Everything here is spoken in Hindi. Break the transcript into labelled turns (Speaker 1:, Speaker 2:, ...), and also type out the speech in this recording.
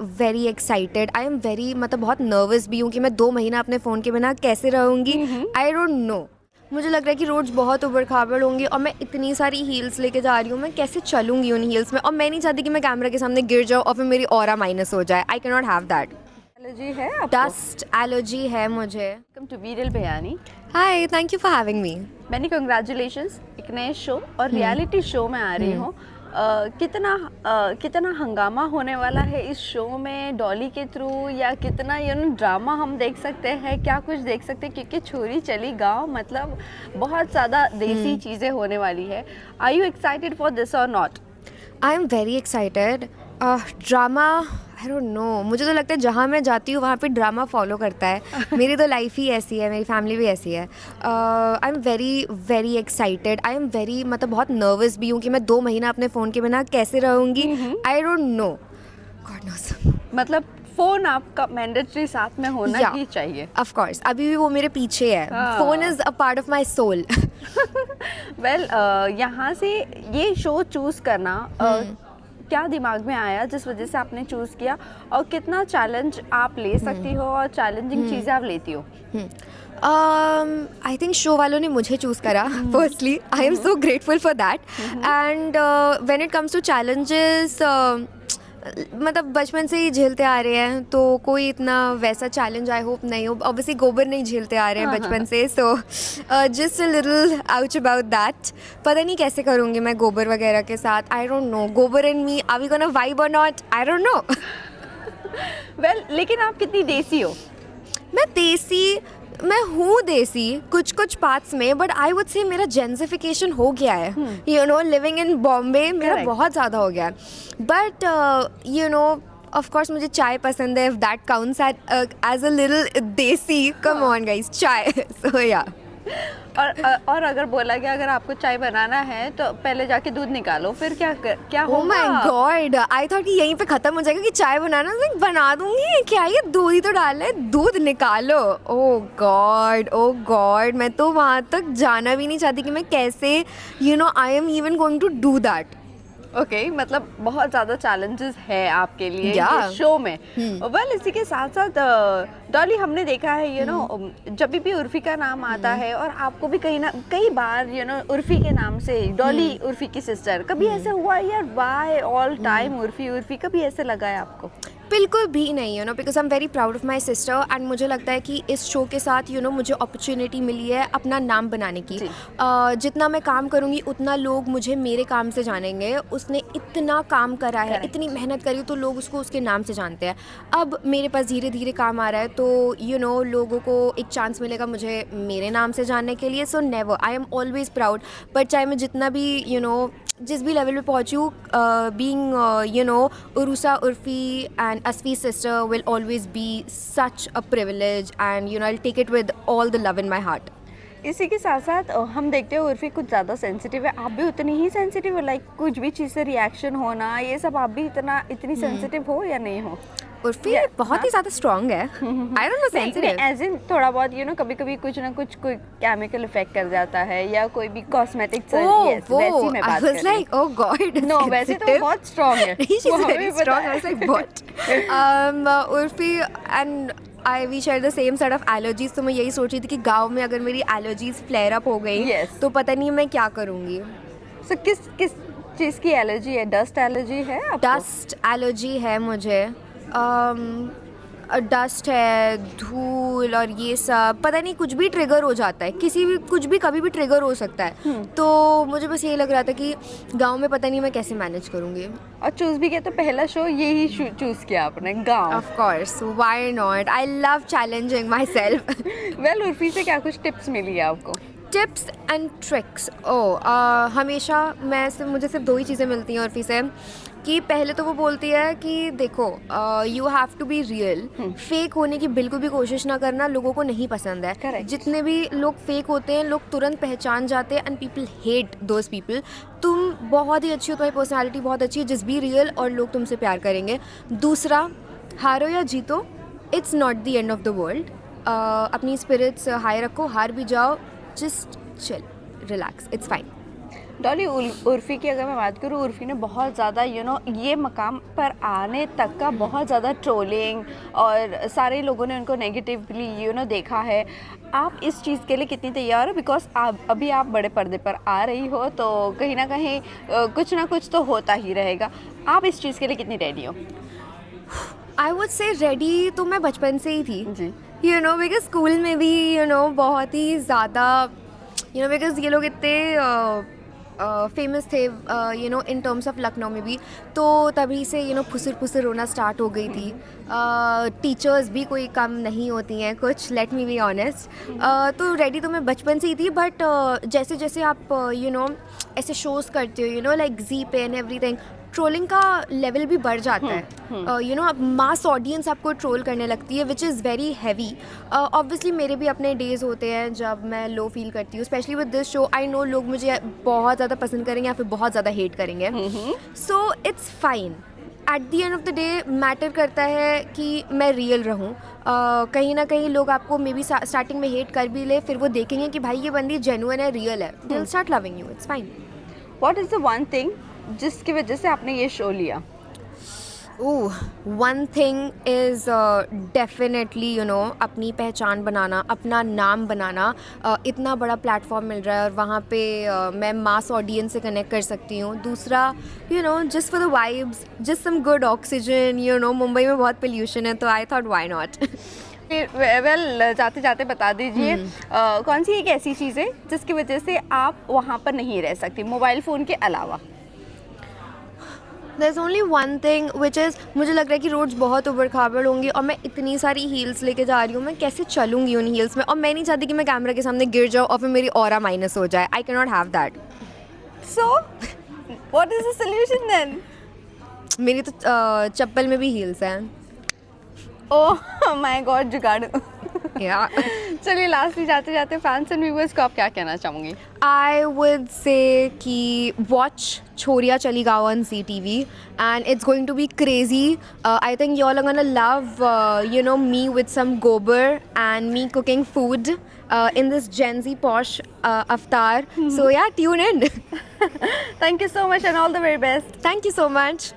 Speaker 1: Very excited, I am very मतलब बहुत नर्वस भी हूँ कि मैं 2 महीना अपने फ़ोन के बिना कैसे रहूँगी। आई डोंट नो, मुझे लग रहा है कि रोड्स बहुत उबड़ खाबड़ होंगी और मैं इतनी सारी हील्स लेके जा रही हूँ, मैं कैसे चलूँगी उन हील्स में। और मैं नहीं चाहती कि मैं कैमरा के सामने गिर जाऊँ और फिर मेरी ऑरा माइनस हो जाए। I cannot have that.
Speaker 2: Allergy है आपको?
Speaker 1: डस्ट एलर्जी है मुझे।
Speaker 2: Welcome to Viral Bhayani.
Speaker 1: Hi, thank you for having me.
Speaker 2: मैंने कंग्रेचुलेशंस, एक नए शो और रियलिटी शो में आ रही हूँ। कितना हंगामा होने वाला है इस शो में डॉली के थ्रू, या कितना ड्रामा हम देख सकते हैं, क्या कुछ देख सकते हैं, क्योंकि छोरी चली गांव मतलब बहुत ज़्यादा देसी चीज़ें होने वाली है। Are you excited for this और not?
Speaker 1: I am very excited. Drama, I don't know, मुझे तो लगता है जहाँ मैं जाती हूँ वहाँ पे ड्रामा फॉलो करता है। मेरी तो लाइफ ही ऐसी है, मेरी फैमिली भी ऐसी है। आई am very very excited, I am very मतलब बहुत नर्वस भी हूँ कि मैं 2 महीना अपने फ़ोन के बिना कैसे रहूँगी। आई डोंट नो, गॉड नोस।
Speaker 2: मतलब फ़ोन आपका मैंडेटरी साथ में होना ही चाहिए।
Speaker 1: ऑफ कोर्स, अभी भी वो मेरे पीछे है। Phone is a part of my soul.
Speaker 2: Well, यहाँ से ये शो चूज़ करना क्या दिमाग में आया जिस वजह से आपने चूज़ किया, और कितना चैलेंज आप ले सकती हो और चैलेंजिंग चीज़ें आप लेती हो?
Speaker 1: आई थिंक शो वालों ने मुझे चूज़ करा। Firstly I am so grateful for that. And when it comes to challenges, मतलब बचपन से ही झेलते आ रहे हैं तो कोई इतना वैसा चैलेंज आई होप नहीं हो। ऑब्वियसली गोबर नहीं झेलते आ रहे हैं बचपन से, so just a little ouch about that. पता नहीं कैसे करूँगी मैं गोबर वगैरह के साथ। आई डोंट नो, गोबर and me, are we gonna vibe और not, I don't know.
Speaker 2: Well, लेकिन आप कितनी देसी हो?
Speaker 1: मैं हूँ देसी कुछ कुछ पार्ट्स में, बट आई वुड से मेरा जेंसिफिकेशन हो गया है। You know, living in Bombay मेरा बहुत ज़्यादा हो गया है। But you know, of course मुझे चाय पसंद है, if that counts as a little desi. Come on guys, चाय। सो या।
Speaker 2: और अगर बोला गया अगर आपको चाय बनाना है तो पहले जाके दूध निकालो, फिर क्या
Speaker 1: ओह माय गॉड, आई थॉट कि यहीं पे खत्म हो जाएगा कि चाय बनाना। लाइक बना दूंगी क्या, ये दूध ही तो डालना है, दूध निकालो। ओह गॉड, मैं तो वहाँ तक जाना भी नहीं चाहती कि मैं कैसे, you know, I am even going to do that.
Speaker 2: Okay, मतलब बहुत ज़्यादा चैलेंजेस है आपके लिए
Speaker 1: Yeah.
Speaker 2: इस शो में। वेल, इसी के साथ साथ डॉली, हमने देखा है जब भी उर्फी का नाम आता है, और आपको भी कई बार उर्फी के नाम से डॉली, उर्फी की सिस्टर, कभी ऐसे हुआ यार वाई ऑल टाइम उर्फी, कभी ऐसे लगा है आपको?
Speaker 1: बिल्कुल भी नहीं, you know, because I am very proud of my sister. And मुझे लगता है कि इस शो के साथ मुझे अपॉर्चुनिटी मिली है अपना नाम बनाने की। जितना मैं काम करूँगी उतना लोग मुझे मेरे काम से जानेंगे। उसने इतना काम करा है, इतनी मेहनत करी, तो लोग उसको उसके नाम से जानते हैं। अब मेरे पास धीरे धीरे काम आ रहा है, तो लोगों को एक चांस मिलेगा मुझे मेरे नाम से जानने के लिए। So never, I am always proud. But चाहे मैं जितना भी जिस भी लेवल पे पहुँची हूँ, being Urusa Urfi and Asfi's sister will always be such a privilege, and I'll take it with all the love in my heart.
Speaker 2: इसी के साथ साथ हम देखते हैं उर्फी कुछ ज़्यादा सेंसिटिव है, आप भी उतनी ही सेंसिटिव हो? लाइक कुछ भी चीज़ से रिएक्शन होना, ये सब आप भी इतनी सेंसिटिव हो या नहीं हो?
Speaker 1: उर्फी बहुत ही ज़्यादा स्ट्रॉन्ग है। I don't know, sensitive
Speaker 2: age in थोड़ा बहुत कभी कभी कुछ ना कुछ कोई केमिकल इफेक्ट कर जाता है, या कोई भी कॉस्मेटिक्स, वैसी मैं बात कर रही हूँ।
Speaker 1: लाइक ओह गॉड,
Speaker 2: नो, वैसे तो बहुत स्ट्रॉन्ग है।
Speaker 1: She's very strong. I was like, what? Urfi and we share the same set of allergies. तो मैं यही सोच रही थी कि गाँव में अगर मेरी एलर्जीज फ्लेयर अप हो गई तो पता नहीं मैं क्या करूँगी।
Speaker 2: सो किस चीज़ की एलर्जी है? डस्ट एलर्जी है आपको?
Speaker 1: डस्ट एलर्जी है मुझे। डस्ट है, धूल और ये सब, पता नहीं कुछ भी ट्रिगर हो जाता है, कुछ भी कभी भी ट्रिगर हो सकता है। तो मुझे बस ये लग रहा था कि गांव में पता नहीं मैं कैसे मैनेज करूँगी।
Speaker 2: और चूज़ भी किया तो पहला शो यही चूज़ किया आपने, गांव।
Speaker 1: Of course, why not, I love challenging my self.
Speaker 2: Well, Urfi से क्या कुछ टिप्स मिली है आपको?
Speaker 1: टिप्स एंड ट्रिक्स, हमेशा मुझे सिर्फ 2 ही चीज़ें मिलती हैं उर्फी से। कि पहले तो वो बोलती है कि देखो, you have to be real. Fake होने की बिल्कुल भी कोशिश ना करना, लोगों को नहीं पसंद है।
Speaker 2: Correct.
Speaker 1: जितने भी लोग फेक होते हैं लोग तुरंत पहचान जाते हैं, and people hate those people. तुम बहुत ही अच्छी हो, तुम्हारी पर्सनैलिटी बहुत अच्छी है, जस्ट बी रियल और लोग तुमसे प्यार करेंगे। दूसरा, हारो या जीतो, it's not the end of the world. अपनी स्पिरिट्स हाई रखो, हार भी जाओ, just chill, relax, it's fine.
Speaker 2: Dolly Urfi की अगर मैं बात करूँ, उर्फ़ी ने बहुत ज़्यादा ये मकाम पर आने तक का बहुत ज़्यादा ट्रोलिंग और सारे लोगों ने उनको नेगेटिवली देखा है। आप इस चीज़ के लिए कितनी तैयार हो? बिकॉज अभी आप बड़े पर्दे पर आ रही हो, तो कहीं ना कहीं कुछ ना कुछ तो होता ही रहेगा। आप इस चीज़ के लिए कितनी रेडी हो?
Speaker 1: आई वुड से रेडी तो मैं बचपन से ही थी,
Speaker 2: जी।
Speaker 1: बिकॉज स्कूल में भी बहुत ही ज़्यादा बिकॉज ये लोग इतने फेमस थे इन टर्म्स ऑफ लखनऊ में भी, तो तभी से फुसर फुसर रोना स्टार्ट हो गई थी। टीचर्स भी कोई कम नहीं होती हैं कुछ, लेट मी बी ऑनेस्ट। तो रेडी तो मैं बचपन से ही थी, बट जैसे जैसे आप ऐसे शोज़ करते हो लाइक जी पे एंड एवरीथिंग, ट्रोलिंग का लेवल भी बढ़ जाता है। अब मास ऑडियंस आपको ट्रोल करने लगती है, which is very heavy. Obviously मेरे भी अपने डेज़ होते हैं जब मैं लो फील करती हूँ, specially with this show. I know लोग मुझे बहुत ज़्यादा पसंद करेंगे या फिर बहुत ज़्यादा हेट करेंगे, so it's fine. At the end of the day matter करता है कि मैं रियल रहूँ। कहीं ना कहीं लोग आपको मे बी स्टार्टिंग में हेट कर भी ले, फिर वो देखेंगे कि भाई ये बंदी जेन्युइन है, रियल है, they will start loving you, it's fine.
Speaker 2: What is the one thing जिसकी वजह से आपने ये शो लिया?
Speaker 1: वन थिंग इज़ डेफिनेटली अपनी पहचान बनाना, अपना नाम बनाना। इतना बड़ा प्लेटफॉर्म मिल रहा है और वहाँ पे मैं मास ऑडियंस से कनेक्ट कर सकती हूँ। दूसरा just for the vibes, just some good oxygen. Mumbai में बहुत पोल्यूशन है, तो I thought why not.
Speaker 2: Well जाते जाते बता दीजिए, कौन सी एक ऐसी चीज़ है जिसकी वजह से आप वहाँ पर नहीं रह सकती, मोबाइल फ़ोन के अलावा?
Speaker 1: There's only one thing which is, मुझे लग रहा है कि रोड्स बहुत उबड़ खाबड़ होंगी और मैं इतनी सारी हील्स लेके जा रही हूँ, मैं कैसे चलूँगी उन हील्स में? और मैं नहीं चाहती कि मैं कैमरा के सामने गिर जाऊँ और फिर मेरी ऑरा माइनस हो जाए। I cannot have that.
Speaker 2: So what is the solution then?
Speaker 1: मेरी तो चप्पल में भी हील्स हैं।
Speaker 2: ओह माय गॉड, जुगाड़ू।
Speaker 1: या
Speaker 2: चलिए लास्टली जाते जाते फैंस एंड व्यूअर्स को आप क्या कहना चाहूँगी?
Speaker 1: आई वुड से कि वॉच छोरिया चली गाँव on CTV and it's going to be crazy. I think y'all are gonna love me with some gobar and me cooking food in this Gen Z posh avatar. So yeah, tune in.
Speaker 2: Thank you so much and all the very best.
Speaker 1: Thank you so much.